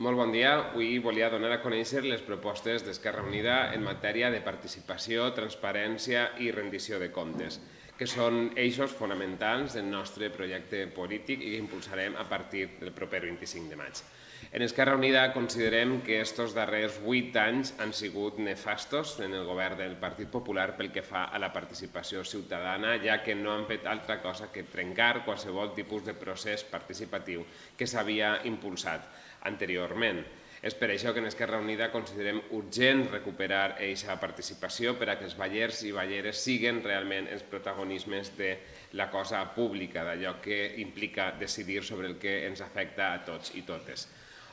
Molt bon dia. Avui volia donar a conèixer les propostes d'Esquerra Unida en matèria de participació, transparència i rendició de comptes, que són eixos fonamentals del nostre projecte polític i que impulsarem a partir del proper 25 de maig. En Esquerra Unida considerem que estos darrers 8 anys han sigut nefastos en el govern del Partit Popular pel que fa a la participació ciutadana, ja que no han fet altra cosa que trencar qualsevol tipus de procés participatiu que s'havia impulsat anteriorment. És per això que en Esquerra Unida considerem urgent recuperar aquesta participació per a que els ballers i balleres siguen realment els protagonismes de la cosa pública, d'allò que implica decidir sobre el que ens afecta a tots i totes.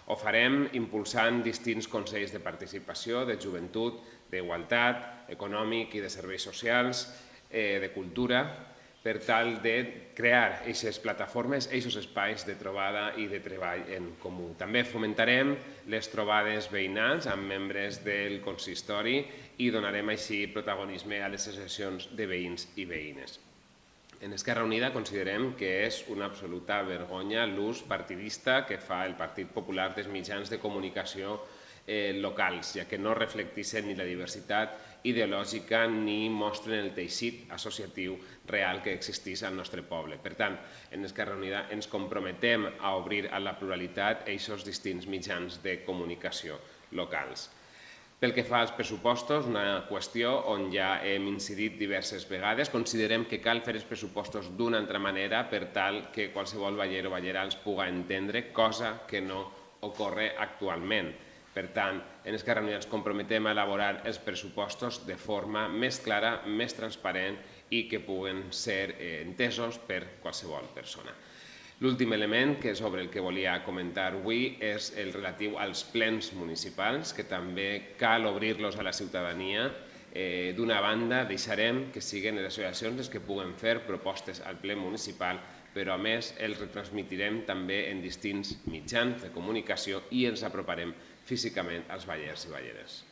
Ho farem impulsant distints consells de participació, de joventut, d'igualtat, econòmic i de serveis socials, de cultura, per tal de crear aquestes plataformes, aquests espais de trobada i de treball en comú. També fomentarem les trobades veïnals amb membres del consistori i donarem així protagonisme a les associacions de veïns i veïnes. En Esquerra Unida considerem que és una absoluta vergonya l'ús partidista que fa el Partit Popular dels mitjans de comunicació locals, ja que no reflecteixen ni la diversitat ideològica ni mostren el teixit associatiu real que existeix al nostre poble. Per tant, en Esquerra Unida ens comprometem a obrir a la pluralitat aquests distints mitjans de comunicació locals. Pel que fa als pressupostos, una qüestió on ja hem incidit diverses vegades, considerem que cal fer els pressupostos d'una altra manera per tal que qualsevol baller o ballera els pugui entendre, cosa que no ocorre actualment. Per tant, en Esquerra Unida ens comprometem a elaborar els pressupostos de forma més clara, més transparent i que puguen ser entesos per qualsevol persona. L'últim element, que és sobre el que volia comentar avui, és el relatiu als plens municipals, que també cal obrir-los a la ciutadania. D'una banda, deixarem que siguin les associacions les que puguen fer propostes al ple municipal, però a més els retransmitirem també en distints mitjans de comunicació i ens aproparem físicament als ballers i balleres.